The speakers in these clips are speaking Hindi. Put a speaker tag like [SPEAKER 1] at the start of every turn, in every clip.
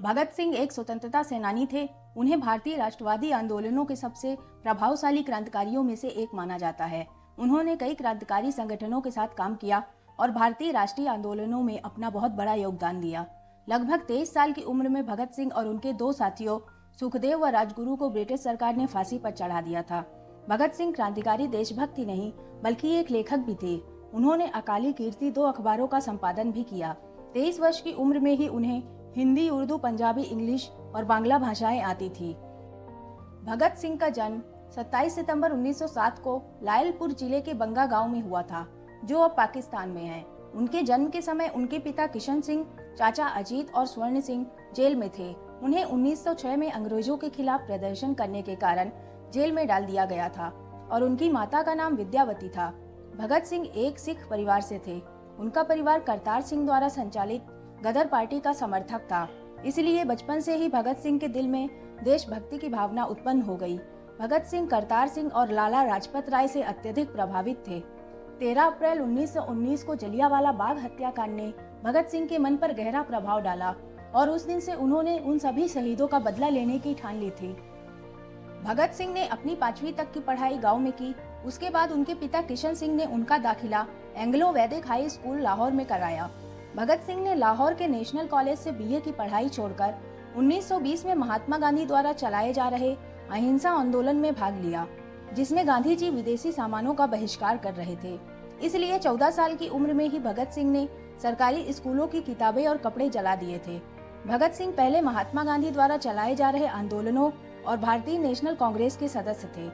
[SPEAKER 1] भगत सिंह एक स्वतंत्रता सेनानी थे। उन्हें भारतीय राष्ट्रवादी आंदोलनों के सबसे प्रभावशाली क्रांतिकारियों में से एक माना जाता है। उन्होंने कई क्रांतिकारी संगठनों के साथ काम किया और भारतीय राष्ट्रीय आंदोलनों में अपना बहुत बड़ा योगदान दिया। लगभग 23 साल की उम्र में भगत सिंह और उनके दो साथियों सुखदेव व राजगुरु को ब्रिटिश सरकार ने फांसी पर चढ़ा दिया था। भगत सिंह क्रांतिकारी देशभक्त ही नहीं बल्कि एक लेखक भी थे। उन्होंने अकाली कीर्ति 2 अखबारों का संपादन भी किया। 23 वर्ष की उम्र में ही उन्हें हिंदी, उर्दू, पंजाबी, इंग्लिश और बांग्ला भाषाएं आती थी। भगत सिंह का जन्म 27 सितंबर 1907 को लायलपुर जिले के बंगा गांव में हुआ था, जो अब पाकिस्तान में है। उनके जन्म के समय उनके पिता किशन सिंह, चाचा अजीत और स्वर्ण सिंह जेल में थे। उन्हें 1906 में अंग्रेजों के खिलाफ प्रदर्शन करने के कारण जेल में डाल दिया गया था और उनकी माता का नाम विद्यावती था। भगत सिंह एक सिख परिवार से थे। उनका परिवार करतार सिंह द्वारा संचालित गदर पार्टी का समर्थक था, इसलिए बचपन से ही भगत सिंह के दिल में देशभक्ति की भावना उत्पन्न हो गई। भगत सिंह करतार सिंह और लाला लाजपत राय से अत्यधिक प्रभावित थे। 13 अप्रैल 1919 को जलियांवाला बाग हत्याकांड ने भगत सिंह के मन पर गहरा प्रभाव डाला और उस दिन से उन्होंने उन सभी शहीदों का बदला लेने की ठान ली थी। भगत सिंह ने अपनी 5वीं तक की पढ़ाई गांव में की। उसके बाद उनके पिता किशन सिंह ने उनका दाखिला एंग्लो वैदिक हाई स्कूल लाहौर में कराया। भगत सिंह ने लाहौर के नेशनल कॉलेज से बीए की पढ़ाई छोड़कर 1920 में महात्मा गांधी द्वारा चलाए जा रहे अहिंसा आंदोलन में भाग लिया, जिसमें गांधी जी विदेशी सामानों का बहिष्कार कर रहे थे। इसलिए 14 साल की उम्र में ही भगत सिंह ने सरकारी स्कूलों की किताबें और कपड़े जला दिए थे। भगत सिंह पहले महात्मा गांधी द्वारा चलाए जा रहे आंदोलनों और भारतीय नेशनल कांग्रेस के सदस्य थे।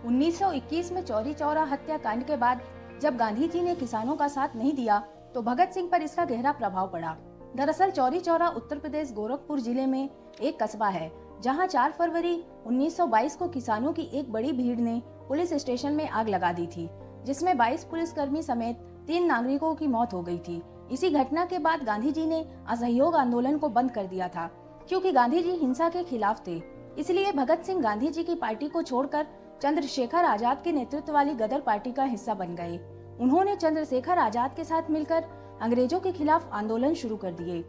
[SPEAKER 1] 1921 में चौरी चौरा हत्याकांड के बाद जब गांधी जी ने किसानों का साथ नहीं दिया तो भगत सिंह पर इसका गहरा प्रभाव पड़ा। दरअसल चौरी चौरा उत्तर प्रदेश गोरखपुर जिले में एक कस्बा है, जहां 4 फरवरी 1922 को किसानों की एक बड़ी भीड़ ने पुलिस स्टेशन में आग लगा दी थी, जिसमें 22 पुलिसकर्मी समेत 3 नागरिकों की मौत हो गई थी। इसी घटना के बाद गांधी जी ने असहयोग आंदोलन को बंद कर दिया था, क्योंकि गांधी जी हिंसा के खिलाफ थे। इसलिए भगत सिंह गांधी जी की पार्टी को छोड़कर चंद्रशेखर आजाद के नेतृत्व वाली गदर पार्टी का हिस्सा बन गए। उन्होंने चंद्रशेखर आजाद के साथ मिलकर अंग्रेजों के खिलाफ आंदोलन शुरू कर दिए।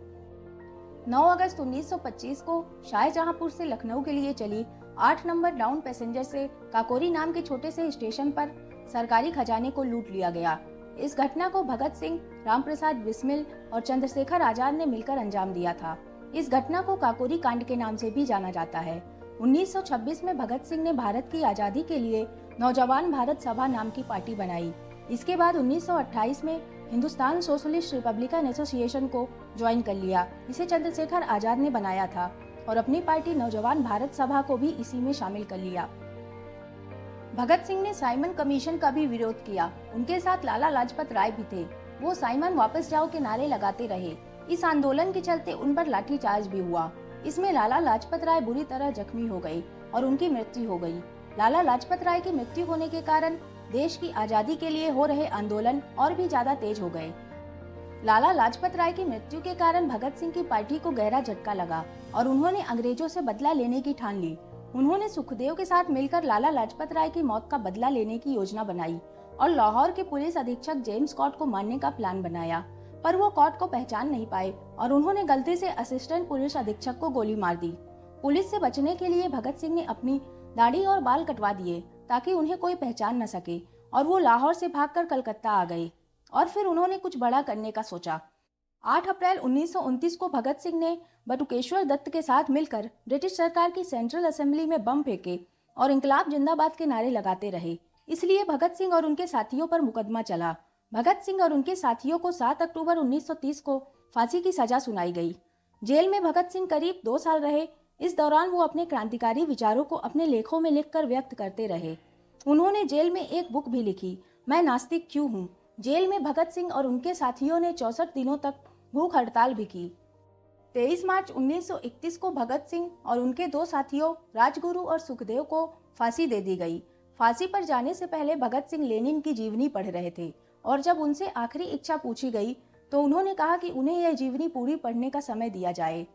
[SPEAKER 1] 9 अगस्त 1925 को शाहजहांपुर से लखनऊ के लिए चली 8 नंबर डाउन पैसेंजर से काकोरी नाम के छोटे से स्टेशन पर सरकारी खजाने को लूट लिया गया। इस घटना को भगत सिंह, रामप्रसाद बिस्मिल और चंद्रशेखर आजाद ने मिलकर अंजाम दिया था। इस घटना को काकोरी कांड के नाम से भी जाना जाता है। 1926 में भगत सिंह ने भारत की आजादी के लिए नौजवान भारत सभा नाम की पार्टी बनाई। इसके बाद 1928 में हिंदुस्तान सोशलिस्ट रिपब्लिकन एसोसिएशन को ज्वाइन कर लिया। इसे चंद्रशेखर आजाद ने बनाया था और अपनी पार्टी नौजवान भारत सभा को भी इसी में शामिल कर लिया। भगत सिंह ने साइमन कमीशन का भी विरोध किया। उनके साथ लाला लाजपत राय भी थे। वो साइमन वापस जाओ के नारे लगाते रहे। इस आंदोलन के चलते उन पर लाठीचार्ज भी हुआ। इसमें लाला लाजपत राय बुरी तरह जख्मी हो गई और उनकी मृत्यु हो गई। लाला लाजपत राय की मृत्यु होने के कारण देश की आजादी के लिए हो रहे आंदोलन और भी ज्यादा तेज हो गए। लाला लाजपत राय की मृत्यु के कारण भगत सिंह की पार्टी को गहरा झटका लगा और उन्होंने अंग्रेजों से बदला लेने की ठान ली। उन्होंने सुखदेव के साथ मिलकर लाला लाजपत राय की मौत का बदला लेने की योजना बनाई और लाहौर के पुलिस अधीक्षक जेम्स कॉट को मारने का प्लान बनाया, पर वो कॉट को पहचान नहीं पाए और उन्होंने गलती से असिस्टेंट पुलिस अधीक्षक को गोली मार दी। पुलिस से बचने के लिए भगत सिंह ने अपनी दाढ़ी और बाल कटवा दिए ताकि उन्हें कोई पहचान न सके और वो लाहौर से भागकर कलकत्ता आ गए और फिर उन्होंने कुछ बड़ा करने का सोचा। 8 अप्रैल 1929 को भगत सिंह ने बटुकेश्वर दत्त के साथ मिलकर ब्रिटिश सरकार की सेंट्रल असेंबली में बम फेंके और इंकलाब जिंदाबाद के नारे लगाते रहे। इसलिए भगत सिंह और उनके साथियों पर मुकदमा चला। भगत सिंह और उनके साथियों को 7 अक्टूबर 1930 को फांसी की सजा सुनाई गई। जेल में भगत सिंह करीब 2 साल रहे। इस दौरान वो अपने क्रांतिकारी विचारों को अपने लेखों में लिखकर व्यक्त करते रहे। उन्होंने जेल में एक बुक भी लिखी, मैं नास्तिक क्यों हूँ। जेल में भगत सिंह और उनके साथियों ने 64 दिनों तक भूख हड़ताल भी की। 23 मार्च 1931 को भगत सिंह और उनके 2 साथियों राजगुरु और सुखदेव को फांसी दे दी गई। फांसी पर जाने से पहले भगत सिंह लेनिन की जीवनी पढ़ रहे थे और जब उनसे आखिरी इच्छा पूछी गई तो उन्होंने कहा कि उन्हें यह जीवनी पूरी पढ़ने का समय दिया जाए।